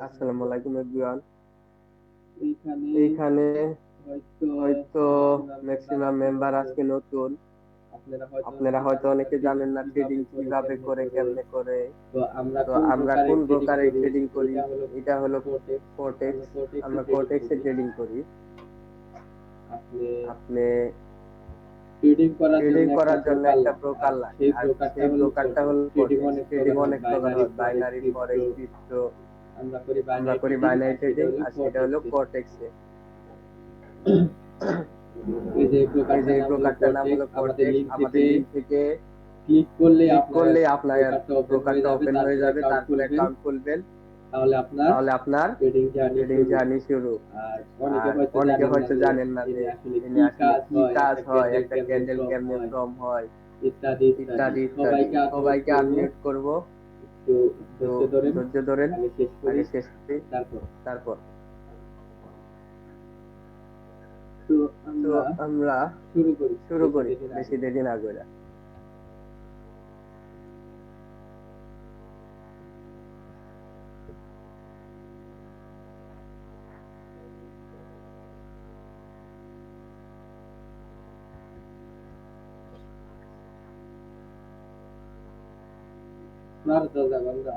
আসসালামু আলাইকুম এভরিওয়ান। এইখানে এইখানে হয়তো হয়তো ম্যাক্সিমাম মেম্বার ম্যাক্সিমাম আজকে মেম্বার নতুন। আজকে নতুন। আপনারা হয়তো আপনারা অনেকে হয়তো জানেন না অনেকে ট্রেডিং জানেন না ট্রেডিং কিভাবে করে কিভাবে কেমনে করে করে। কেমনে করে। তো আমরা তো কোন আমরা প্রকারে কোন ট্রেডিং ব্রোকারে করি, ট্রেডিং করি? এটা হলো এটা হলো কোটেক্স। কোটেক্স। আমরা কোটেক্সে আমরা ট্রেডিং কোটেক্সে করি। ট্রেডিং করি। আপনি আপনি ট্রেডিং করার ট্রেডিং জন্য একটা করার জন্য ব্রোকার একটা লাগে, আর ব্রোকার লাগে, সেই আর ব্রোকারটা সেই হলো ব্রোকারটা কোটেক্স। হলো ট্রেডিং কোটেক্স। অনেক ট্রেডিং প্রকার হয়, অনেক প্রকার বাইনারি হয়, ফরেক্স, বাইনারি ক্রিপ্টো। ফরেক্স, ক্রিপ্টো। আমরা করি আমরা বাইনারি করি ট্রেডিং, বাইনারি আর সেটা ট্রেডিং, হলো আর সেটা হলো কোটেক্সে। কোটেক্সে। এই যে এই যে ব্রোকারটার নাম হলো ব্রোকারটার নাম হলো কোটেক্স। আমাদের কোটেক্স। লিঙ্ক আমাদের থেকে লিঙ্ক থেকে ক্লিক করলে ক্লিক আপনার করলে আপনার ব্রোকারটা ওপেন হয়ে ব্রোকারটা যাবে, ওপেন হয়ে তারপরে যাবে, অ্যাকাউন্ট তারপরে খুলবেন। অ্যাকাউন্ট খুলবেন। তাহলে আপনার তাহলে আপনার ট্রেডিং জার্নি ট্রেডিং শুরু। জার্নি শুরু। আর অনেকে আর হয়তো অনেকে জানেন না হয়তো যে জানেন না যে এনে আসলে এনে কি আসলে কাজ কি হয়, কাজ একটা হয়, ক্যান্ডেল একটা কেমনে ক্যান্ডেল ফ্রম কেমনে হয়, ফ্রম হয়, ইত্যাদি ইত্যাদি। ইত্যাদি ইত্যাদি। সবাইকে আনমিউট সবাইকে করব, আনমিউট করব। একটু তো ধৈর্য ধরেন, ধৈর্য ধরেন, আগে শেষ করি, আগে শেষ করি, তারপর। তারপর। তো তো আমরা আমরা শুরু করি, শুরু বেশি করি, দেরি না বেশি করে। দেরি না করে। দরজা বন্ধ।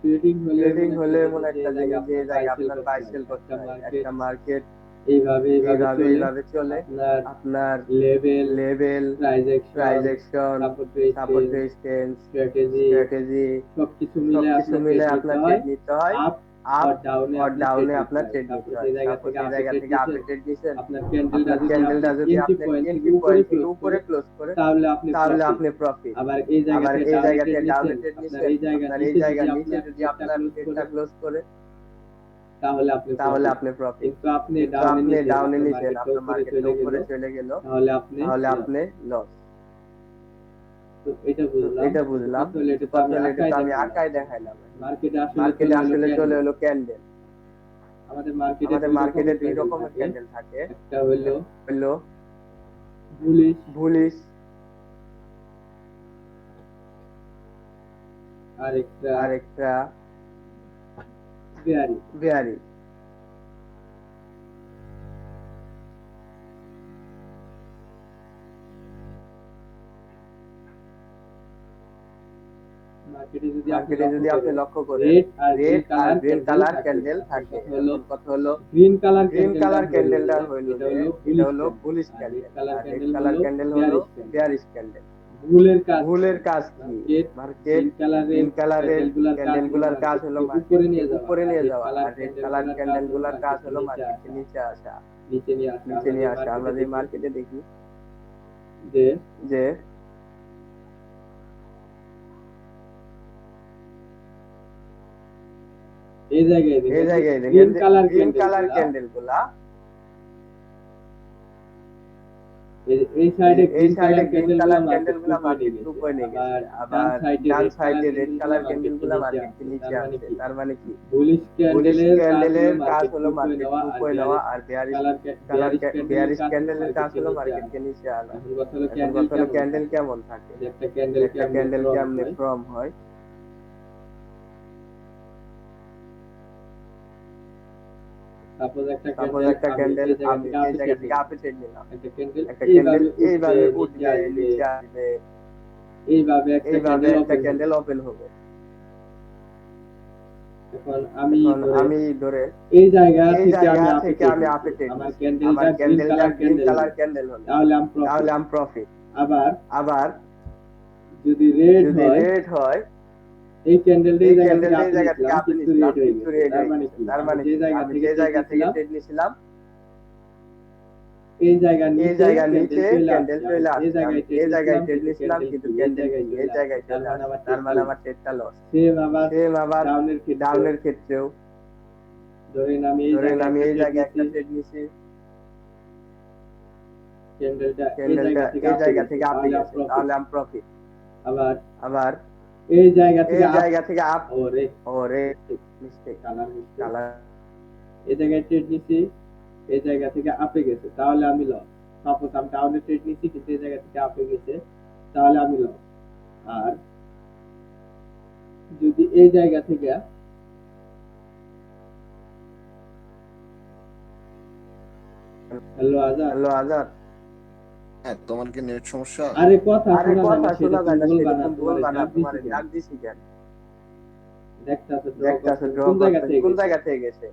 ট্রেডিং হলে ট্রেডিং এমন একটা হলে এমন জিনিস যে একটা জায়গায় জিনিস যে আপনার বাই জায়গায় সেল আপনার করতে বাই হয়, সেল করতে একটা হয়। মার্কেট একটা মার্কেট এইভাবে এইভাবে এইভাবে চলে। এইভাবে চলে। আপনার আপনার level, level, price action, price action, support support resistance, resistance, strategy, strategy, সবকিছু মিলে সবকিছু আপনার মিলে ট্রেড নিতে আপনার হয়। ট্রেড নিতে হয়। আপ আপ আর ডাউনে আর আপনার ট্রেড ডাউনে নিতে আপনার হয়। ট্রেড নিতে সাপোজ হয়। এই জায়গা সাপোজ থেকে এই আপে জায়গা ট্রেড থেকে আপনি নিছেন, ট্রেড নিছেন, আপনার ক্যান্ডেলটা আপনার যদি আপনি ক্যান্ডেলটা যদি এন্ট্রি আপনি পয়েন্টের এন্ট্রি উপরে পয়েন্টের ক্লোজ উপরে করে, ক্লোজ করে, তাহলে আপনি তাহলে প্রফিট। আপনি প্রফিট। আবার এই জায়গা আবার থেকে এই ডাউনে জায়গা ট্রেড থেকে ডাউনে নিছেন, ট্রেড আপনার নিছেন, এই জায়গার আপনার এই নিচে যদি জায়গার নিচে আপনার যদি ট্রেডটা আপনার ক্লোজ ট্রেডটা করে, ক্লোজ করে, তাহলে আপনি তাহলে প্রফিট। আপনি প্রফিট। কিন্তু আপনি কিন্তু ডাউনে আপনি নিছেন, ডাউনে আপনার নিছেন, মার্কেটটা আপনার উপরে মার্কেটটা চলে গেল, উপরে চলে গেল, তাহলে আপনি তাহলে লস। আপনি লস। তো এটা তো বুঝলাম, এটা কিছু বুঝলাম, কথা হলো, কিছু এটা তো কথা আমি হলো, এটা আঁকায় তো আমি দেখাইলাম। আঁকায় দেখাইলাম এখন। মার্কেটে আসলে মার্কেটে চলে এলো আসলে চলে ক্যান্ডেল। এলো ক্যান্ডেল। আমাদের মার্কেটে আমাদের দুই মার্কেটে রকমের দুই ক্যান্ডেল রকমের থাকে। ক্যান্ডেল থাকে। একটা হইলো একটা হলো বুলিশ, বুলিশ, আর একটা আর একটা বেয়ারি। বেয়ারিশ। আপনি মার্কেটে লক্ষ্য যদি আপনি করেন, লক্ষ্য করেন, রেড আর গ্রিন রেড আর কালার গ্রিন ক্যান্ডেল কালার থাকে। ক্যান্ডেল এখন থাকে। কথা হলো, এখন কথা হলো গ্রিন কালার গ্রিন ক্যান্ডেলটা কালার হইল ক্যান্ডেলটা যে হইলো এটা যে হলো এটা বুলিশ হলো ক্যান্ডেল, বুলিশ আর রেড ক্যান্ডেল, কালার আর রেড ক্যান্ডেল কালার হলো ক্যান্ডেল হলো বেয়ারিশ ক্যান্ডেল। Bearish candle. বুলের কাজ কি? ভুলের কাজ কি? মার্কেট মার্কেট গ্রিন কালারের গ্রিন কালারের ক্যান্ডেল গুলার কাজ ক্যান্ডেল হলো গুলার কাজ হলো মার্কেটকে উপরে মার্কেটকে নিয়ে যাওয়া, উপরে আর নিয়ে রেড যাওয়া, কালার আর রেড ক্যান্ডেল কালার গুলার কাজ ক্যান্ডেল হলো গুলার কাজ মার্কেটকে হলো নিচে মার্কেটকে আসা। নিচে আসা। নিচে নিয়ে আসা। নিচে আমরা যে নিয়ে আসা। আমরা মার্কেটে যে দেখি মার্কেটে দেখি যে যে এই জায়গায় এই দেখেন জায়গায় দেখেন গ্রিন যে কালার গ্রিন ক্যান্ডেল কালার গুলা, ক্যান্ডেল গুলা, এই সাইডে এই গ্রিন সাইডে কালার গ্রিন ক্যান্ডেল গুলা কালার ক্যান্ডেল মার্কেটকে গুলা উপরে নিয়ে মার্কেটকে গেছে, উপরে নিয়ে গেছে, আবার ডান আবার সাইডে ডান রেড কালার সাইডে রেড ক্যান্ডেল গুলা কালার ক্যান্ডেল মার্কেটকে গুলা নিচে মার্কেটকে আনছে। নিচে তার মানে আনছে। কি, তার মানে কি, বুলিশ বুলিশ ক্যান্ডেলের কাজ হলো ক্যান্ডেলের কাজ মার্কেটকে হলো উপরে নেওয়া, মার্কেটকে আর উপরে নেওয়া, বেয়ারিশ আর বেয়ারিশ কালার কালার বেয়ারিশ ক্যান্ডেলের বেয়ারিশ কাজ হলো ক্যান্ডেলের কাজ মার্কেটকে হলো নিচে আনা। মার্কেটকে নিচে আনা। এখন কথা হলো এখন ক্যান্ডেল কথা হলো কেমন ক্যান্ডেল থাকে, কেমন থাকে, যে একটা যে ক্যান্ডেল একটা কেমনে ক্যান্ডেল ফ্রম কেমনে হয়। ফ্রম হয়। সাপোজ একটা সাপোজ ক্যান্ডেল একটা আমি ক্যান্ডেল এই জায়গা আমি থেকে এই আপে জায়গা ট্রেড থেকে নিলাম, আপে ট্রেড নিলাম, একটা ক্যান্ডেল একটা ক্যান্ডেল এইভাবে উঠবে, এইভাবে নিচে উঠবে, আসবে, নিচে আসবে, এইভাবে একটা এইভাবে ক্যান্ডেল একটা ওপেন হবে। ক্যান্ডেল ওপেন হবে। এখন আমি এখন ধরে আমি ধরে এই জায়গা এই থেকে জায়গা আমি আপে থেকে ট্রেড আমি নিছি, আপে ট্রেড আমার নিছি, আমার ক্যান্ডেলটা গ্রিন ক্যান্ডেলটা কালার গ্রিন ক্যান্ডেল কালার হলো, ক্যান্ডেল হলো, তাহলে আমি তাহলে প্রফিট। আমি প্রফিট। আবার আবার যদি রেড যদি হয়, রেড হয়, এই ক্যান্ডেলটা এই এই জায়গা থেকে ক্যান্ডেলটা এই আপে জায়গা থেকে নিছিলাম আপে কিন্তু নিছিলাম রেড হয়ে কিন্তু গেছে, রেড তার হয়ে মানে গেছে। কি, তার আমি মানে যে কি, জায়গা আমি থেকে যে ট্রেড জায়গা থেকে নিছিলাম ট্রেড নিছিলাম এই জায়গার এই নিচে জায়গার ক্যান্ডেল নিচে চলে ক্যান্ডেল আসছে, আমি চলে এই আসছে। আমি জায়গায় ট্রেড এই জায়গায় নিছিলাম ট্রেড কিন্তু নিছিলাম ক্যান্ডেল কিন্তু কি এই ক্যান্ডেল জায়গায় কি এই চলে আসছে, জায়গায় তার চলে মানে আসছে। আমার তার ট্রেডটা মানে লস। আমার ট্রেডটা লস। সেম আবার সেম আবার ডাউনের ক্ষেত্রেও, ডাউনের ক্ষেত্রেও, ধরেন আমি এই ধরেন জায়গায় আমি একটা এই ট্রেড জায়গায় নিছি, একটা ট্রেড নিছি, ক্যান্ডেলটা এই ক্যান্ডেলটা জায়গা থেকে এই আপে জায়গা গেছে, থেকে আপে তাহলে আমি গেছে, প্রফিট। তাহলে আমি প্রফিট। আবার আবার এই জায়গা থেকে এই জায়গা থেকে আপ ওরে ওরে মিস্টেক কালার কালার এই জায়গায় ট্রেড নিছি, এই জায়গা থেকে আপে গেছে, তাহলে আমি লস। সাপোজ আমি ডাউনে ট্রেড নিছি কিন্তু এই জায়গা থেকে আপে গেছে, তাহলে আমি লস। আর যদি এই জায়গা থেকে হ্যালো আজাদ, হ্যালো আজাদ, হ্যাঁ, তোমার কি নেট সমস্যা? আরে কথা আরে শোনা যায় কথা না, শোনা সেটা যায় না, তুমি বলবা সেটা না, তুমি তোমার বলবা না, ডাক তোমার দিছি কেন? ডাক দিছি কেন? দেখতাছে ড্র দেখতাছে করতে ড্র কোন জায়গা করতে থেকে কোন গেছে? জায়গা থেকে গেছে?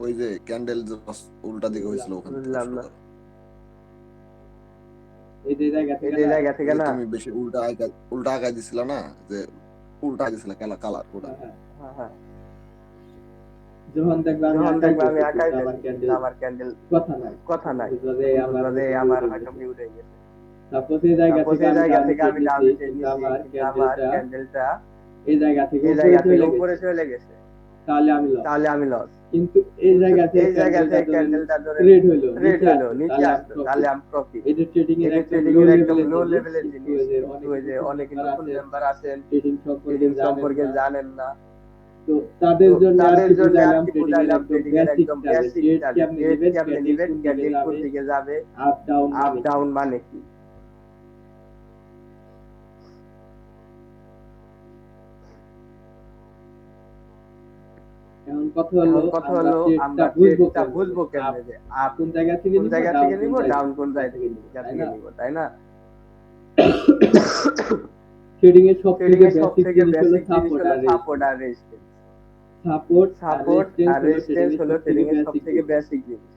ওই যে ক্যান্ডেল উল্টা দিকে হয়েছিল ওখান থেকে বুঝলাম শুরু না। করো। এই যে জায়গা এই থেকে যে না? জায়গা ওই থেকে যে না? তুমি বেশি উল্টা আগায় দিছিলা না, যে উল্টা দিছিলা কালার ওটা। হ্যাঁ, হ্যাঁ হ্যাঁ। যখন দেখবা আমি যখন দেখবা আমি আঁকাইতেছি, আঁকাইতেছি আমার কিন্তু ক্যান্ডেল আমার ক্যান্ডেল কথা নাই, কথা নাই, বুঝবা যে আমার বুঝবা যে হয়তো আমার মিউট হয়ে হয়তো গেছে। মিউট হয়ে গেছে। সাপোজ এই জায়গা সাপোজ থেকে এই আমি জায়গা ডাউনে থেকে ট্রেড আমি নিছি, ডাউনে ট্রেড কিন্তু নিছি আমার কিন্তু আমার ক্যান্ডেলটা ক্যান্ডেলটা এই জায়গা থেকে এই উপরে জায়গা থেকে চলে উপরে গেছে, চলে গেছে, তাহলে আমি লস। তাহলে আমি লস। কিন্তু এই কিন্তু জায়গা থেকে এই জায়গা ক্যান্ডেলটা থেকে ধরেন ক্যান্ডেলটা ধরে রেড হইলো, রেড নিচে হইলো, আসলো, নিচে তাহলে আমি আসলো, তাহলে প্রফিট। আমি প্রফিট। এই যে ট্রেডিং এর এটা একদম ট্রেডিং লো এর একদম লেভেলের লো জিনিস, লেভেলের কিন্তু জিনিস, ওই যে কিন্তু অনেকে ওই যে নতুন অনেকে মেম্বার নতুন আছেন, মেম্বার আছেন, ট্রেডিং সম্পর্কে ট্রেডিং জানেন সম্পর্কে না, জানেন না। তো তাদের তো জন্য আর তাদের কি জন্য আর বুঝাইলাম কি ট্রেডিং এর বুঝাইলাম একদম ট্রেডিং এর একদম বেসিকটা, যে ট্রেড বেসিকটা, যে কেমনে ট্রেড নেবেন, কেমনে ক্যান্ডেল নিবেন, কোন দিকে ক্যান্ডেল কোন যাবে, দিকে যাবে, আপ ডাউন আপ মানে কি। ডাউন মানে কি। এখন কথা হলো এখন কথা আমরা হলো ট্রেডটা আমরা বুঝবো ট্রেডটা কেমনে, বুঝবো আপ কেমনে, যে আপ কোন জায়গা থেকে কোন নিব, জায়গা ডাউন থেকে কোন নিব, জায়গা ডাউন কোন জায়গা থেকে নিব, তাই থেকে না? নিব, তাই না? ট্রেডিং এর সব ট্রেডিং থেকে এর সব বেসিক থেকে জিনিস হলো বেসিক জিনিস সাপোর্ট হলো আর সাপোর্ট রেজিস্ট্যান্স। আর রেজিস্ট্যান্স। সাপোর্ট আর সাপোর্ট আর রেজিস্ট্যান্স রেজিস্ট্যান্স হলো হলো ট্রেডিং ট্রেডিং এর এর সব সব থেকে থেকে বেসিক বেসিক জিনিস। জিনিস।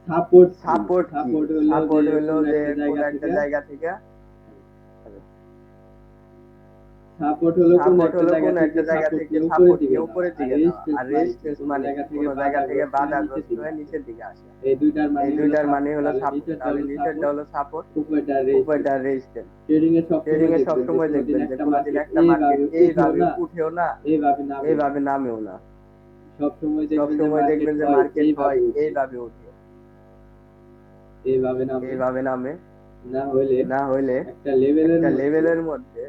সাপোর্ট কি? সাপোর্ট কি? সাপোর্ট হলো সাপোর্ট যে হলো কোন যে একটা কোন জায়গা একটা থেকে, জায়গা থেকে, সাপোর্ট হলো কোন সাপোর্ট একটা হলো জায়গা কোন থেকে একটা জায়গা সাপোর্ট থেকে নিয়ে উপরের সাপোর্ট দিকে নিয়ে যাওয়া, উপরের আর দিকে যাওয়া, আর রেজিস্ট্যান্স মানে কি? রেজিস্ট্যান্স কোন মানে জায়গা কি? থেকে কোনো জায়গা নিচের গ্রস্ত দিকে হয়ে আসা। নিচের দিকে আসা। এই দুইটার এই মানে হলো দুইটার মানে সাপোর্ট। হলো তাহলে সাপোর্ট, নিচেরটা তাহলে হলো নিচেরটা সাপোর্ট, হলো সাপোর্ট, উপরেরটা উপরটা রেজিস্ট্যান্স। রেজিস্ট্যান্স। ট্রেডিং এ ট্রেডিং সবসময় এ দেখবেন যে সবসময় কোনোদিন দেখবেন যে একটা কোনোদিন মার্কেট একটা মার্কেট এইভাবে উঠেও এইভাবে না, উঠেও না, এইভাবে নামেও না। এইভাবে নামেও না। সবসময় দেখবেন যে সবসময় মার্কেট দেখবেন যে হয় মার্কেট এইভাবে হয় উঠে, এইভাবে উঠে, এইভাবে নামে, এইভাবে নামে। না হলে না হইলে একটা লেভেলের একটা মধ্যে লেভেলের মধ্যে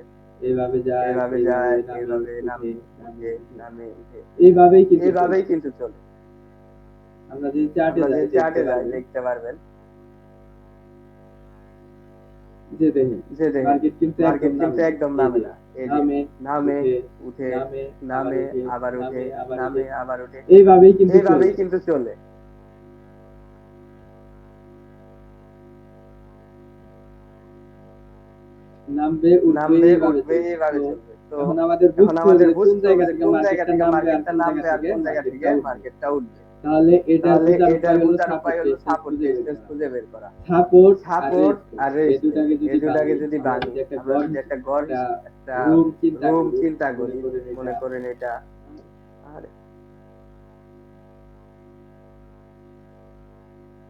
এইভাবে যায়, এইভাবে এইভাবে যায়, নামে, এইভাবে উঠে, নামে, নামে, উঠে, উঠে, নামে, উঠে, এইভাবেই কিন্তু চলে। এইভাবেই কিন্তু চলে। আমরা যদি চার্টে আমরা যে যাই দেখতে চার্টে যাই পারবেন দেখতে পারবেন যে দেখেন যে দেখেন মার্কেট কিন্তু একদম মার্কেট কিন্তু নামে না, একদম এই নামে যে না, এই যে নামে, নামে, উঠে, উঠে, নামে, আবার নামে, উঠে, আবার উঠে, নামে, আবার উঠে, নামে, আবার উঠে, এইভাবেই কিন্তু চলে। এইভাবেই কিন্তু চলে। নামবে, উঠবে, নামবে, এইভাবে উঠবে, চলবে। এইভাবে তো চলবে। তো এখন আমাদের এখন বুঝতে হবে আমাদের যে কোন বুঝতে হবে জায়গা যে থেকে কোন জায়গা মার্কেটটা থেকে নামবে আর মার্কেটটা কোন জায়গা নামবে আর থেকে কোন জায়গা থেকে মার্কেটটা উঠবে। মার্কেটটা উঠবে। তাহলে এটার তাহলে বোঝার এটার উপায় হলো বোঝার উপায় সাপোর্ট হলো রেজিস্ট্যান্স সাপোর্ট খুঁজে বের রেজিস্ট্যান্স করা। খুঁজে বের করা। সাপোর্ট আর সাপোর্ট আর রেজিস্ট্যান্স এই রেজিস্ট্যান্স, দুটাকে এই যদি দুটাকে ভাঙি, যদি আমরা ভাঙি, যদি একটা আমরা গড় যদি একটা হিসেবে গড় একটা একটা রুম চিন্তা রুম করি, চিন্তা মনে করি, করেন মনে এটা, করেন এটা, আর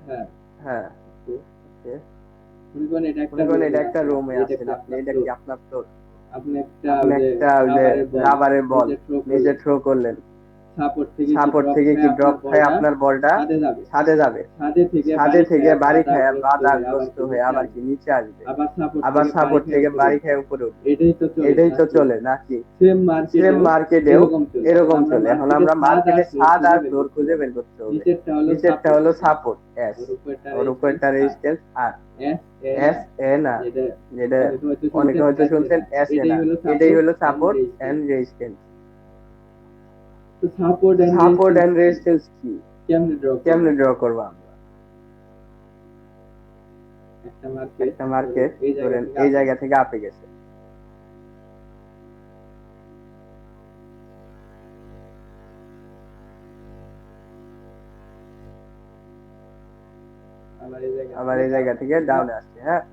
হ্যাঁ, হ্যাঁ, তো ওকে, মনে করেন এটা একটা মনে করেন এটা রুমে একটা আছে, রুমে এটা আছেন কি আপনি, আপনার এটা কি ফ্লোর, আপনার ফ্লোর, আপনি একটা আপনি ওই যে একটা ওই যে রাবারের বল রাবারের বল নিজে থ্রো নিজে করলেন, থ্রো করলেন, সাপোর্ট থেকে কি সাপোর্ট ড্রপ থেকে খায় কি আপনার ড্রপ খায় বলটা আপনার বলটা ছাদে যাবে, ছাদে যাবে, ছাদে ছাদে থেকে থেকে বাড়ি বাড়ি খায় খায় আবার বাধাগ্রস্ত কি হয়ে নিচে আবার কি আসবে, নিচে আসবে, আবার সাপোর্ট আবার থেকে বাড়ি সাপোর্ট খায় থেকে উপরে বাড়ি উঠবে। খায় উপরে উঠবে। এটাই তো চলে এটাই তো নাকি? চলে নাকি? সেম সেম মার্কেটেও মার্কেটেও এরকম চলে। এখন এরকম আমরা চলে। এখন মার্কেটে আমরা ছাদ আর মার্কেটে ফ্লোর ছাদ খুঁজে আর বের ফ্লোর করতে খুঁজে হবে। বের করতে হবে। নিচেরটা হলো নিচেরটা সাপোর্ট, হলো সাপোর্ট এস, ওর উপরটা ওর উপরটা রেজিস্ট্যান্স রেজিস্ট্যান্স আর এস এ এস না, এ না, যেটা যেটা অনেকে হয়তো অনেকে শুনছেন হয়তো এস এ শুনছেন এস এ না, না, এটাই এটাই হলো হলো support support and and resistance. Resistance. তো support and support resistance and কি, রেজিস্ট্যান্স কি, কেমনে ড্র করব? কেমনে ড্র করবো আমরা? একটা মার্কেট একটা মার্কেট এই জায়গা ধরেন থেকে এই আপে জায়গা গেছে, থেকে আপে গেছে, আবার এই জায়গা থেকে ডাউনে আসছে। হ্যাঁ,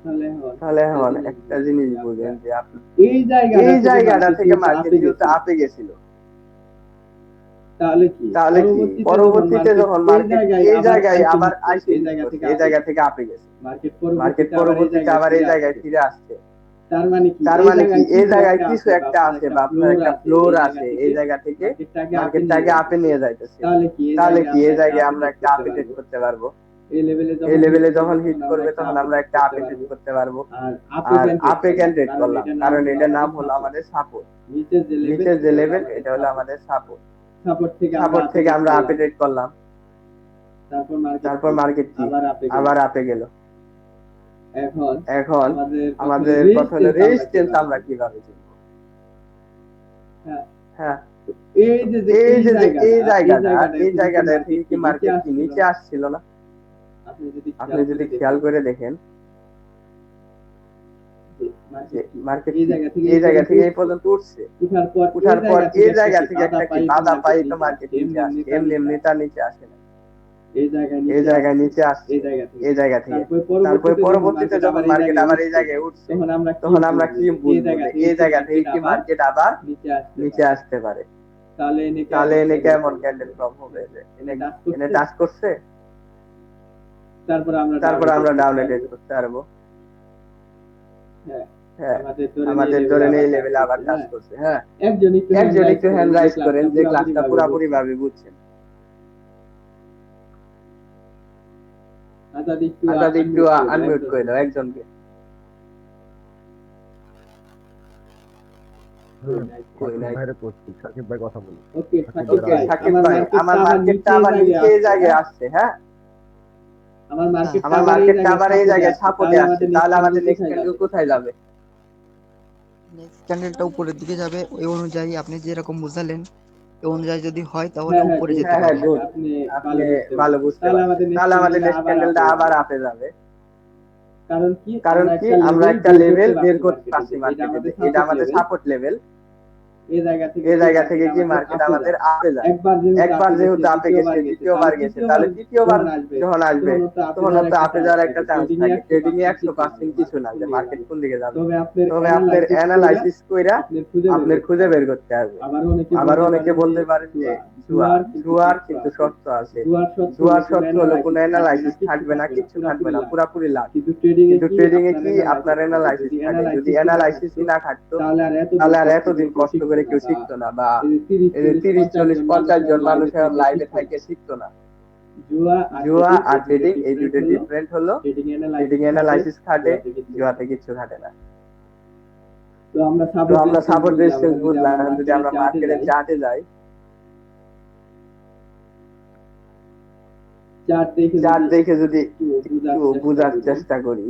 তাহলে তাহলে এখন একটা একটা জিনিস জিনিস বুঝেন বুঝেন যে যে আপনি এই এই জায়গাটা থেকে মার্কেট মার্কেট যেহেতু যেহেতু আপে আপে গেছে, গেছিল, তাহলে কি তাহলে কি পরবর্তীতে যখন মার্কেট এই জায়গায় আবার আইসে এই হিট জায়গা করছে, থেকে এই জায়গা থেকে আপে গেছে, মার্কেট মার্কেট পরবর্তীতে আবার এই জায়গায় ফিরে আসছে, তার মানে কি তার এই মানে কি জায়গায় এই কিছু জায়গায় একটা কিছু আছে বা একটা আপনার আছে একটা বা আপনার ফ্লোর একটা আছে, ফ্লোর এই জায়গা আছে, থেকে এই জায়গা থেকে মার্কেটটাকে আপে নিয়ে মার্কেটটাকে আপে যাইতেছে। নিয়ে যাইতেছে। তাহলে কি তাহলে কি এই আমরা জায়গায় একটা আমরা একটা আপে ট্রেড করতে পারবো? এই লেভেলে যখন হিট করবে তখন আমরা একটা আপে ট্রেড করতে পারবো। আর আর আপে ক্যান ট্রেড করলাম, কারণ এটা নাম হলো আমাদের সাপোর্ট। নিচের যে লেভেল এটা হলো আমাদের সাপোর্ট। সাপোর্ট থেকে আমরা আপে ট্রেড করলাম, তারপর মার্কেট কি আবার আপে গেল। এখন আমাদের কথা হলো রেজিস্ট্যান্স আমরা কিভাবে চিনবো। হ্যাঁ, এই জায়গাটা থেকে কি মার্কেট কি নিচে আসছিল না? আপনি যদি খেয়াল করে দেখেন মার্কেট এই জায়গা থেকে এই পর্যন্ত উঠছে, উঠার পর এই জায়গা থেকে একটা কি বাধা পাই তো মার্কেট নিচে আসছে, এমনি তার নিচে আসে না, এই জায়গায় নিচে আসছে এই জায়গা থেকে। তারপরে পরবর্তীতে যখন মার্কেট আবার এই জায়গায় উঠছে তখন আমরা কি বুঝবো যে এই জায়গা থেকে কি মার্কেট আবার নিচে আসতে পারে। তাহলে এনে কেমন ক্যান্ডেল ফর্ম হবে, যে এনে টাচ করছে, তারপর আমরা ডাউনে ট্রেড করতে পারবো। হ্যাঁ, আমাদের ধরে এই লেভেলে আবার টাচ করছে। হ্যাঁ, একজন একটু হ্যান্ড রাইজ করেন যে ক্লাসটা পুরোপুরি ভাবে বুঝছেন। আজাদ একটু আনমিউট করে দাও একজনকে। সাকিব ভাই কথা বলি। ওকে সাকিব ভাই, আমার মার্কেটটা আবার নিচে এই জায়গায় আসছে। হ্যাঁ, আমার মার্কেটটা আবার এই জায়গায় সাপোর্টে আসছে, তাহলে আমাদের নেক্সট ক্যান্ডেল কোথায় যাবে? নেক্সট ক্যান্ডেলটা উপরের দিকে যাবে। ওই অনুযায়ী আপনি যেরকম বুঝালেন এই অনুযায়ী যদি হয় তাহলে উপরে যেতে হ্যাঁ পারে। গুড, আপনি ভালো বুঝতে পারছেন। তাহলে আমাদের নেক্সট ক্যান্ডেলটা আবার আপে যাবে। কারণ কি আমরা একটা লেভেল বের করতে পারছি মার্কেটে, এটা আমাদের সাপোর্ট লেভেল। এই জায়গা থেকে কি মার্কেট আমাদের আপে যায়। একবার যেহেতু আপে গেছে, দ্বিতীয়বার গেছে, তাহলে তৃতীয়বার যখন আসবে তখন তো আপে যাওয়ার একটা চান্স থাকে। ট্রেডিং এ 100% কিছু না যে মার্কেট কোন দিকে যাবে, তবে আপনার অ্যানালাইসিস কইরা আপনার খুঁজে বের করতে হবে। আবার অনেকে বলতে পারে যে জুয়ার কিন্তু সত্য আছে। জুয়ার সত্য হলো কোনো অ্যানালাইসিস থাকবে না, কিছু থাকবে না, পুরোপুরি লাভ। কিন্তু ট্রেডিং এ কি আপনার অ্যানালাইসিস থাকে। যদি অ্যানালাইসিসই না থাকতো তাহলে আর এতদিন কষ্ট করে কেউ শিখতো না, বা 30-40-50 জন মানুষ লাইভে থাকে শিখতো না। জুয়া আর ট্রেডিং এই দুটো ডিফারেন্ট হলো। ট্রেডিং অ্যানালাইসিস খাটে, জুয়াতে কিছু খাটে না। তো আমরা সাপোর্ট রেজিস্ট্যান্স বুঝলাম। যদি আমরা মার্কেটের চার্টে যাই, চার্ট দেখে যদি একটু বোঝার চেষ্টা করি,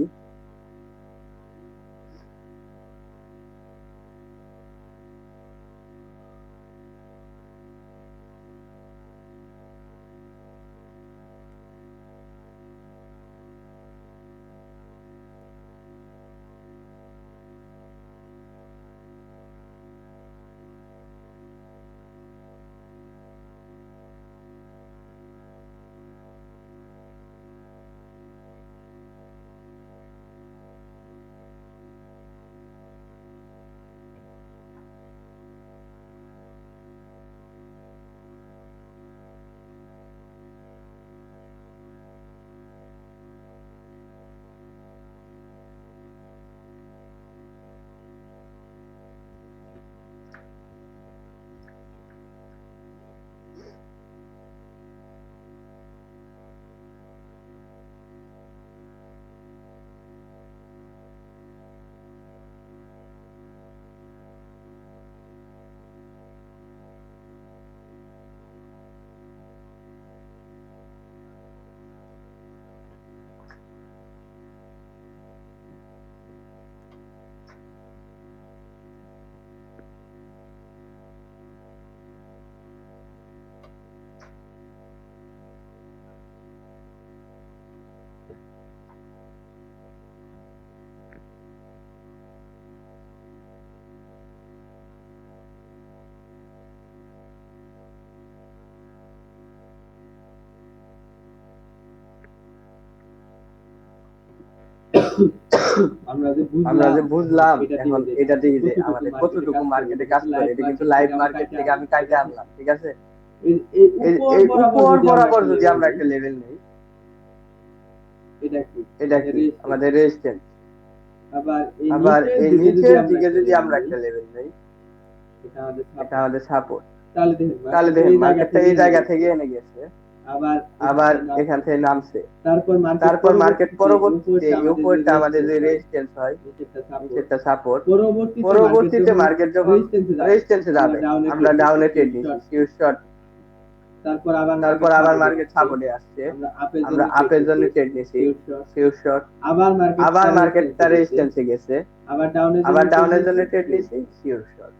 আমরা যে বুঝলাম এখন এটা দিয়ে যে আমাদের কতটুকু মার্কেটে কাজ করে, এটা কিন্তু লাইভ মার্কেট থেকে আমি কাইটে আনলাম। ঠিক আছে, এই উপর বরাবর যদি আমরা একটা লেভেল নেই, এটা কি আমাদের রেজিস্ট্যান্স। আবার এই নিচের দিকে যদি আমরা একটা লেভেল নেই, এটা আমাদের সাপোর্ট। তাহলে দেখেন মার্কেটটা এই জায়গা থেকে এনে গেছে, আবার আবার এখান থেকে নামছে। তারপর তারপর মার্কেট পরবর্তীতে উপরটা উপরটা আমাদের যে রেজিস্ট্যান্স হয় সেটা সাপোর্ট। পরবর্তীতে পরবর্তীতে মার্কেট যখন রেজিস্ট্যান্সে যাবে আমরা ডাউনে ট্রেড নিচ্ছি শিওর শট। তারপর তারপর আবার মার্কেট সাপোর্টে আসছে, আমরা আপের জন্য ট্রেড নিছি শিওর শট। আবার মার্কেটটা রেজিস্ট্যান্সে গেছে, আবার ডাউনের জন্য ট্রেড নিছি শিওর শট।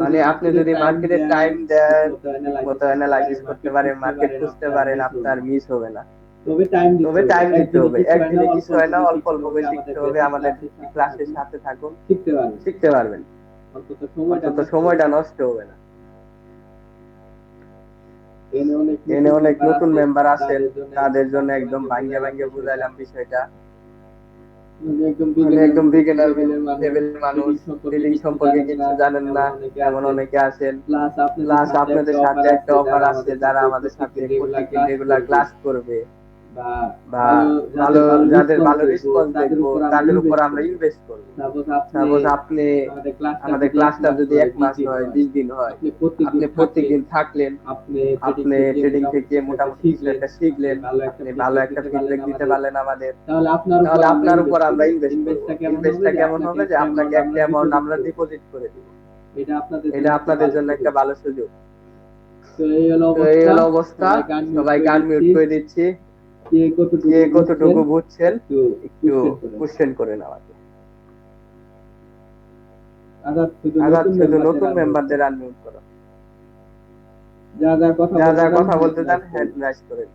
মানে আপনি যদি মার্কেটের টাইম দেন, ঠিকমতো অ্যানালাইসিস করতে পারেন, মার্কেট বুঝতে পারেন, আপনার মিস হবে না। তবে টাইম দিতে হবে, একদিনে কিছু হয় না, অল্প অল্প করে শিখতে হবে। আমাদের ক্লাসের সাথে থাকুন, শিখতে পারবেন, অন্তত সময়টা নষ্ট হবে না। এনে অনেক নতুন মেম্বার আছেন, তাদের জন্য একদম ভাঙ্গে ভাঙ্গে বুঝাইলাম বিষয়টা। মানে একদম বিগিনার লেভেলের মানুষ, ট্রেডিং সম্পর্কে কিছু জানেন না এমন অনেকে আছেন। প্লাস আপনাদের সাথে একটা অফার আছে, যারা আমাদের সাথে প্রত্যেকদিন রেগুলার ক্লাস করবে বা ভালো, যাদের ভালো রেসপন্স দেখবো তাদের উপর আমরা ইনভেস্ট করবো। সাপোজ আপনি আমাদের ক্লাসটা যদি 1 মাস হয়, 20 দিন হয়, আপনি প্রত্যেকদিন থাকলেন, আপনি ট্রেডিং থেকে মোটামুটি কিছু একটা শিখলেন, আপনি ভালো একটা ফিডব্যাক দিতে পারলেন আমাদের, তাহলে আপনার উপর আমরা ইনভেস্ট করবো। ইনভেস্টটা কেমন হবে যে আপনাকে একটা অ্যামাউন্ট আমরা ডিপোজিট করে দিব। এটা আপনাদের জন্য একটা ভালো সুযোগ। তো এই হলো হলো অবস্থা, অবস্থা, সবাই গান মিউট করে দিচ্ছি। কে কতটুকু বুঝছেন একটু কোশ্চেন করেন আমাকে। আজাদ শুধু নতুন মেম্বারদের আনমিউট করো, যা যা কথা বলতে চান হ্যান্ড রাইজ করেন।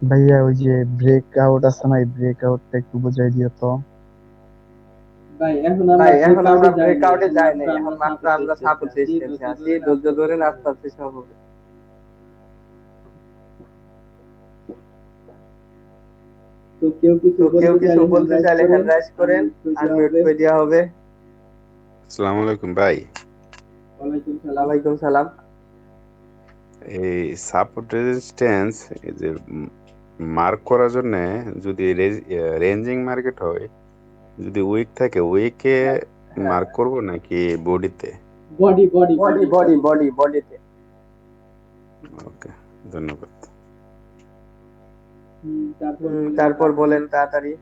ভাইয়া ওই যে ব্রেকআউট আছে না, এই ব্রেকআউটটা একটু বুঝাই দিও তো। ভাই এখন আমরা ব্রেকআউটে যাই নাই, এখন মাত্র আমরা সাপোর্ট রেজিস্ট্যান্সে আছি। ধৈর্য ধরে আস্তে আস্তে সব হবে। তো কেউ কিছু বলতে চাইলে হ্যান্ড রাইজ করেন, আনমিউট করে দেওয়া হবে। আসসালামু আলাইকুম ভাই। ওয়ালাইকুম সালাম। এই সাপোর্ট রেজিস্ট্যান্স এই যে মার্ক করার জন্য যদি রেঞ্জিং মার্কেট হয়, যদি উইক থাকে উইকে মার্ক করব নাকি বডিতে? বডিতে। ওকে, ধন্যবাদ। তারপর বলেন তাড়াতাড়ি।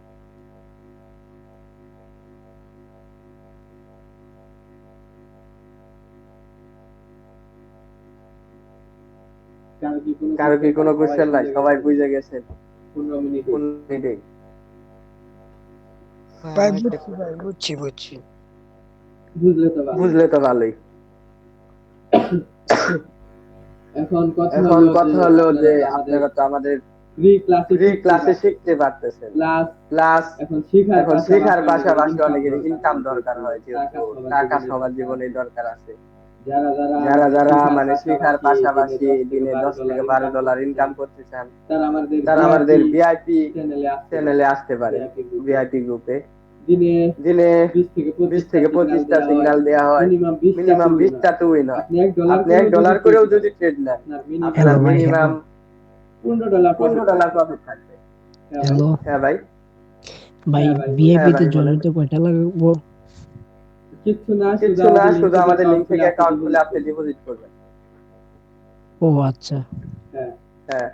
কারো কি কোনো কোশ্চেন নাই? সবাই বুঝে গেছেন 15 মিনিটে? ভাই বুঝছি বুঝছি। বুঝলে তো ভালোই। এখন কথা হলো যে আপনারা তো আমাদের ফ্রি ক্লাসে শিখতে পারতেছেন, প্লাস এখন শেখার পাশাপাশি অনেকের ইনকাম দরকার হয়, যেহেতু টাকা সবার জীবনে দরকার আছে। যারা মানে শেখার পাশাপাশি দিনে $10 থেকে $12 ইনকাম করতে চান, তারা আমাদের ভিআইপি চ্যানেলে আসতে পারে। ভিআইপি গ্রুপে দিনে 20 থেকে 25টা সিগন্যাল দেওয়া হয়, মিনিমাম 20টা টু উইন হয়। আপনি $1 করেও যদি ট্রেড নেন, আপনার মিনিমাম $15 প্রফিট থাকবে। হ্যালো হ্যাঁ ভাই। ভাই, ভাই ভিআইপি তে বলেন। জয়েন হতে কয়টা লাগবে? কিচ্ছু না, শুধু আমাদের লিংক থেকে অ্যাকাউন্ট খুলে আপনি ডিপোজিট করবেন। ও আচ্ছা। হ্যাঁ,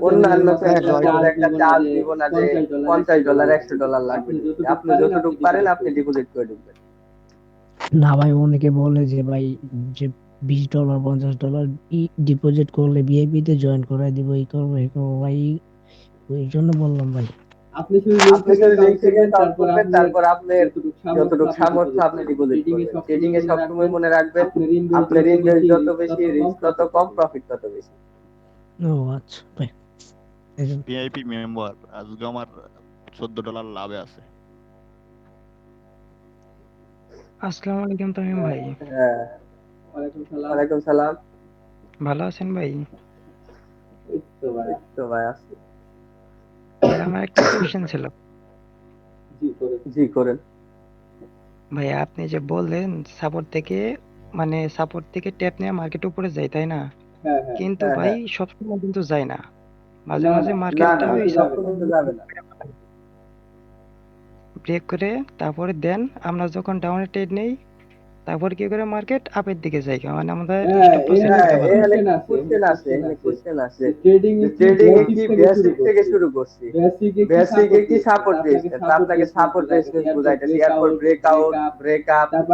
অন্যান্য চ্যানেলের একটা চার্জ দিব না যে $50 $100 লাগবে। আপনি যতটুকু পারেন আপনি ডিপোজিট করে দিবেন। না ভাই, অনেকে বলে যে ভাই যে $20 $50 ডিপোজিট করলে ভিআইপি তে জয়েন করাই দিব, এই করবো এই করবো ভাই, ওই জন্য বললাম ভাই। আপনি শুধু লিংক থেকে অ্যাকাউন্ট করবেন, তারপর আপনার যতটুকু সামর্থ্য আপনি ডিপোজিট করবেন। ট্রেডিং এ সবসময় মনে রাখবেন, আপনার ইনভেস্ট যত বেশি, রিস্ক তত কম, প্রফিট তত বেশি। ও আচ্ছা ভাই। ভিআইপি মেম্বার আজকে আমার $14 লাভে আছে। আসসালামু আলাইকুম তামিম ভাই, হ্যাঁ, ওয়ালাইকুম সালাম। ভালো আছেন ভাই? তো ভাই আছি। ভাই আমার একটা কোশ্চেন ছিল। জি করেন। ভাই আপনি যে বললেন সাপোর্ট থেকে ট্যাপ নিয়ে মার্কেট উপরে যায়, তাই না? কিন্তু হ্যাঁ, ভাই হ্যাঁ। সবসময় কিন্তু যায় না, মাঝে মাঝে না মার্কেটটা না, ওই সবসময় তো যাবে না। ব্রেক করে তারপরে দেন আমরা যখন ডাউনে ট্রেড নেই তারপর কি করে মার্কেট আপের দিকে যায় মানে আমাদের স্টপ লস সেটটা ভালো। এখানে কোশ্চেন আছে ট্রেডিং কি বেসিক থেকে শুরু করছি, বেসিকে কি সাপোর্ট রেজিস্ট্যান্স, আপনাকে সাপোর্ট রেজিস্ট্যান্স বুঝাইতেছি, এরপর ব্রেকআউট, তারপর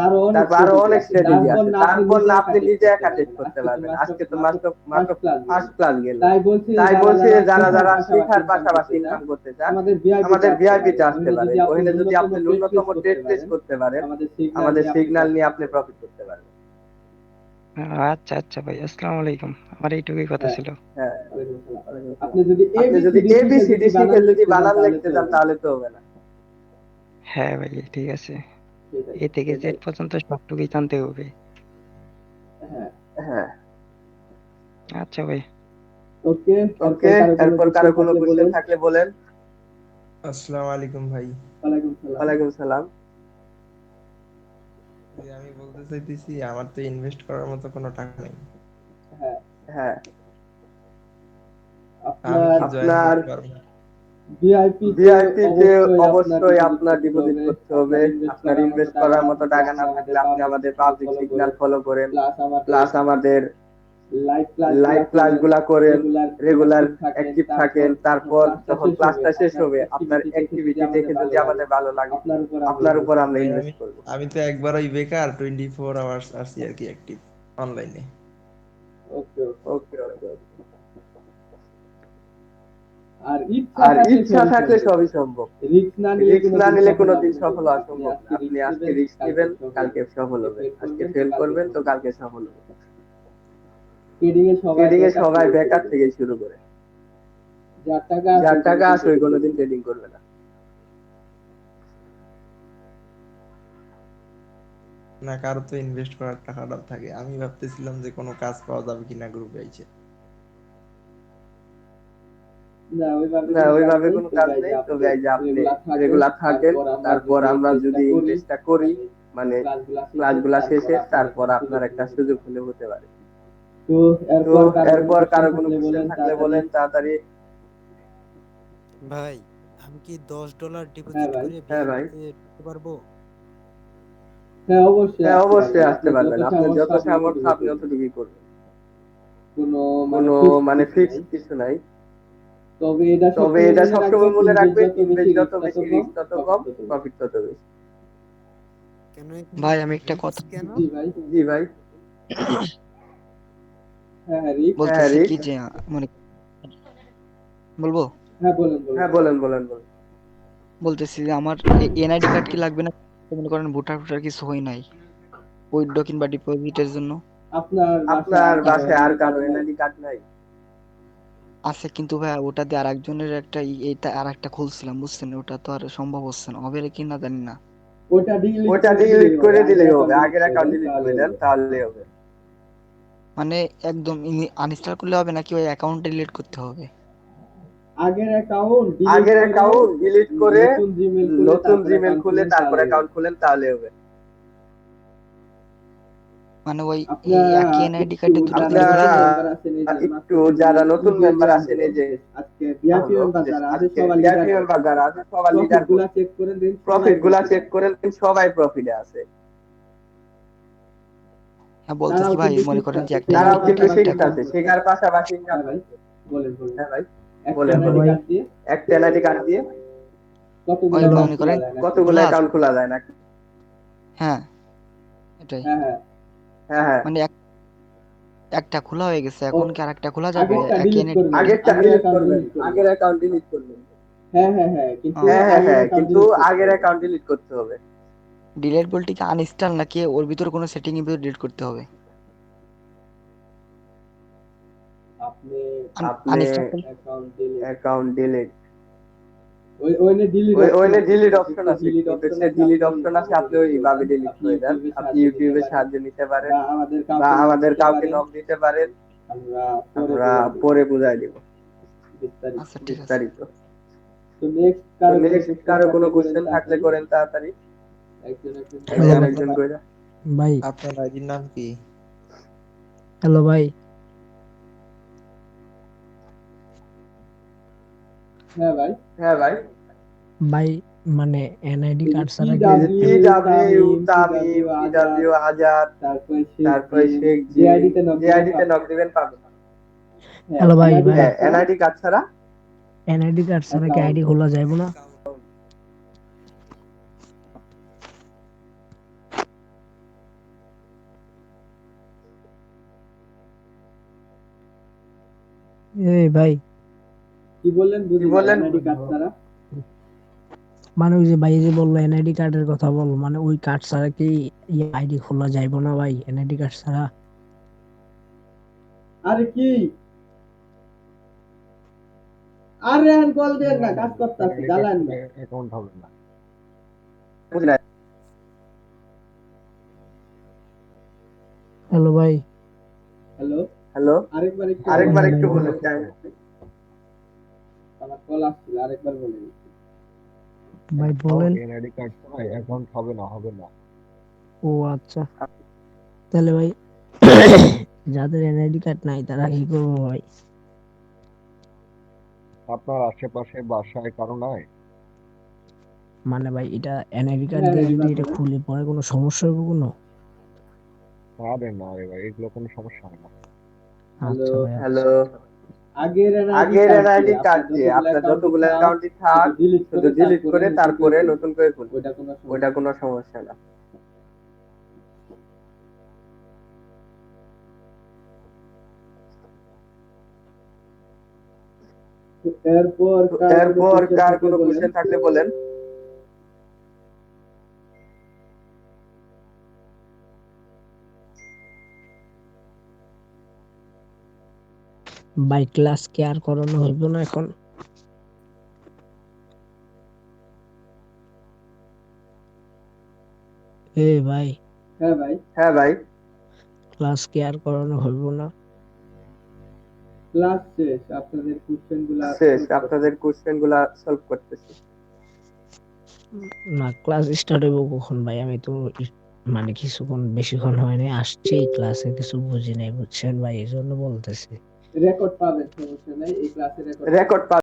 আরো অনেক স্ট্র্যাটেজি আছে। তারপর না আপনি নিজে একা ট্রেড করতে পারবেন। আজকে তো মাত্র ফার্স্ট ক্লাস গেল, তাই বলছি যে যারা যারা শেখার পাশাপাশি ইনকাম করতে চান আমাদের ভিআইপিতে আসতে পারেন। ওখানে যদি আপনি ন্যূনতম ট্রেড প্লেস করতে পারেন, আমাদের সিগন্যাল নিয়ে আপনি প্রফিট করতে পারবেন। আচ্ছা আচ্ছা ভাই, আসসালামু আলাইকুম। আমার এইটুকুই কথা ছিল। হ্যাঁ, আপনি যদি এবিসিডি শিখে যদি বানান লিখতে চান তাহলে তো হবে না। হ্যাঁ ভাই ঠিক আছে, এ থেকে জেড পর্যন্ত সবটুকুই জানতে হবে। হ্যাঁ, আচ্ছা ভাই, ওকে। এরপর কারো কোনো কোশ্চেন থাকলে বলেন। আসসালামু আলাইকুম ভাই। ওয়ালাইকুম সালাম। আমি বলতে চাইতেছি আমার তো ইনভেস্ট করার মতো কোনো টাকা নেই। হ্যাঁ, আমি কি জয়েন আপনার করতে পারবো? ভিআইপি তে অবশ্যই আপনার ডিপোজিট করতে হবে। আপনার ইনভেস্ট করার মতো টাকা না থাকলে আপনি আমাদের পাবলিক সিগন্যাল ফলো করেন, প্লাস আমাদের লাইভ ক্লাস গুলা করেন, রেগুলার অ্যাক্টিভ থাকেন। তারপর যখন ক্লাসটা শেষ হবে আপনার অ্যাক্টিভিটি দেখে যদি আমাদের ভালো লাগে আপনার উপর আমরা ভাই ইনভেস্ট করব। আমি তো একবারই বেকার 24 আওয়ার্স আছি আর কি অ্যাক্টিভ অনলাইনে। ওকে ওকে ওকে। আর ইচ্ছা থাকলে সবই সম্ভব। রিস্ক না নিলে কোনোদিন সফল হওয়া সম্ভব না। আপনি আজকে রিস্ক নেবেন, কালকে সফল হবে। আজকে ফেল করবেন তো কালকে সফল হবে। ট্রেডিং এ সবাই বেকার থেকে শুরু করে। যার টাকা আছে ওই কোনোদিন ট্রেডিং করবে না। না কারো তো ইনভেস্ট করার টাকাটা থাকে। আমি ভাবতেছিলাম যে কোনো কাজ পাওয়া যাবে কিনা গ্রুপে আইছে। না ওইভাবে কোনো কাজ নেই, তবে এই যে আপনি রেগুলার থাকেন, তারপর আমরা যদি ইনভেস্টটা করি মানে ক্লাসগুলা শেষে, তারপর আপনার একটা সুযোগ হলে হতে পারে। তো এরপর কারো কোনো কোশ্চেন থাকলে বলেন তাড়াতাড়ি। ভাই আমি কি $10 ডিপোজিট করে হ্যাঁ ভাই, ঢুকতে পারবো? হ্যাঁ অবশ্যই আসতে পারবেন। আপনার যত সামর্থ্য আপনি অতটুকুই করবেন, কোনো মানে ফিক্সড কিছু নাই। তবে এটা সবসময় মনে রাখবেন, ইনভেস্ট যত বেশি রিস্ক তত কম, প্রফিট তত বেশি। কেন ভাই আমি একটা কথা কেন? জি ভাই। বলতেছি কি যে মানে বলবো হ্যাঁ বলেন বলেন বলেন। বলতেছি যে আমার এনআইডি কার্ড কি লাগবে না? মনে করেন ভোটার কিছু হই নাই উইথড্র কিংবা ডিপোজিটের জন্য। আপনার বাসায় আর কারো এনআইডি কার্ড নাই? আছে কিন্তু ভাই ওটা দিয়ে আরেকজনের একটা এইটা আর একটা খুলছিলাম বুঝছেন, ওটা তো আর সম্ভব হচ্ছে না, হবে কি না জানি না। ওটা ডিলিট করে দিলেই হবে, আগের অ্যাকাউন্ট ডিলিট করে দেন তাহলেই হবে। মানে একদম আনইনস্টল করলে হবে নাকি ওই অ্যাকাউন্ট ডিলিট করতে হবে? আগের অ্যাকাউন্ট ডিলিট করে নতুন জিমেল খুলে তারপর অ্যাকাউন্ট খুলেন তাহলে হবে। মানে ওই একই এনআইডি কার্ডে দুটো করে আপনারা খুলে একটু যারা নতুন মেম্বার আছেন, এই যে আজকে ভিআইপি মেম্বার যারা আছে সবার লিডার গুলা চেক করে দিন, প্রফিট গুলা চেক করে দিন, সবাই প্রফিটে আছে। হ্যাঁ বলতেছি ভাই মনে করেন যে একটা তারাও কিন্তু শিখতেছে, শেখার পাশাপাশি বলেন হ্যাঁ ভাই বলেন একটা এনআইডি কার্ড দিয়ে মনে করেন কতগুলো অ্যাকাউন্ট খোলা যায় নাকি? হ্যাঁ এটাই। হ্যাঁ মানে একটা খোলা হয়ে গেছে, এখন কি আরেকটা খোলা যাবে? আগেরটা ডিলিট করবেন, আগের অ্যাকাউন্ট ডিলিট করবেন। হ্যাঁ কিন্তু আগের অ্যাকাউন্ট ডিলিট করতে হবে। ডিলিট বলতে কি আনইনস্টল নাকি ওর ভিতরে কোনো সেটিং এর ভিতরে ডিলিট করতে হবে? আপনি অ্যাকাউন্ট ডিলিট ওইনে ডিলিট অপশন আছে, ইন্ডেক্সে ডিলিট অপশন আছে, আপনি ওইভাবে ডিলিট করে দেন। আপনি ইউটিউবে সাহায্য নিতে পারেন বা আমাদের কাউকে নক দিতে পারেন, আমরা পরে বুঝাই দিব বিস্তারিত। তো নেক্সট কারো কোনো কোশ্চেন থাকলে করেন তাড়াতাড়ি, একজন কইরা। ভাই আপনার আইডির নাম কি? হ্যালো ভাই। হ্যাঁ ভাই। ভাই মানে এনআইডি এই যে কার্ড ছাড়া কি TW, তামিম, TW আজাদ, তারপরে শেখ জি, যে আইডিতে নক দিবেন পাবেন। হ্যালো ভাই হ্যাঁ, এনআইডি কার্ড ছাড়া এনআইডি কার্ড ছাড়া কি আইডি খোলা যাবে না? এই ভাই কি বললেন কি বললেন? এনআইডি কার্ড ছাড়া? মানে ওই যে ভাই যে বললো এনআইডি কার্ডের কথা বল, মানে ওই কার্ড ছাড়া কি আইডি খোলা যাইব না ভাই? এনআইডি কার্ড ছাড়া আরে কি আর রেহান কল দেন না, কাজ করতেছি, জ্বালান না। অ্যাকাউন্ট হবে না। বুঝি নাই। হ্যালো ভাই হ্যালো, হ্যালো, আরেকবার একটু বলুন। আমার কল আসছিল, আরেকবার বলে দিচ্ছি। ভাই বলেন। এনআইডি কার্ড ছাড়া অ্যাকাউন্ট হবে না। ও আচ্ছা, তাহলে ভাই যাদের এনআইডি কার্ড নাই তারা কি করবো ভাই? আপনার আশেপাশে বাসায় কারো নাই? মানে ভাই এটা এনআইডি কার্ড দিয়ে যদি এটা খুলে পরে কোনো সমস্যা হবে কোনো? আরে না রে ভাই, এগুলো কোনো সমস্যা হয় না। আচ্ছা ভাই হ্যালো, আগের আগের এনআইডি কার্ড দিয়ে আপনার যতগুলো অ্যাকাউন্টই থাক শুধু ডিলিট করে তারপরে নতুন করে খুলুন, ওইটা কোনো সমস্যা না। এরপর কার কোনো কোশ্চেন থাকলে বলেন। ভাই ক্লাস কি আর করানো হইব না এখন? ভাই হ্যাঁ ভাই, ক্লাস কি আর করানো হইব না? ক্লাস শেষ, আপনাদের কোশ্চেন গুলা সলভ করতেছি। না ক্লাস স্টার্ট হইব কখন ভাই? আমি তো মানে কিছুক্ষণ বেশিক্ষণ হয়নি আসছি, ক্লাসে কিছু বুঝি নাই বুঝছেন ভাই, এই জন্য বলতেছি। রেকর্ড পাবেন, সমস্যা নাই, এই ক্লাসে রেকর্ড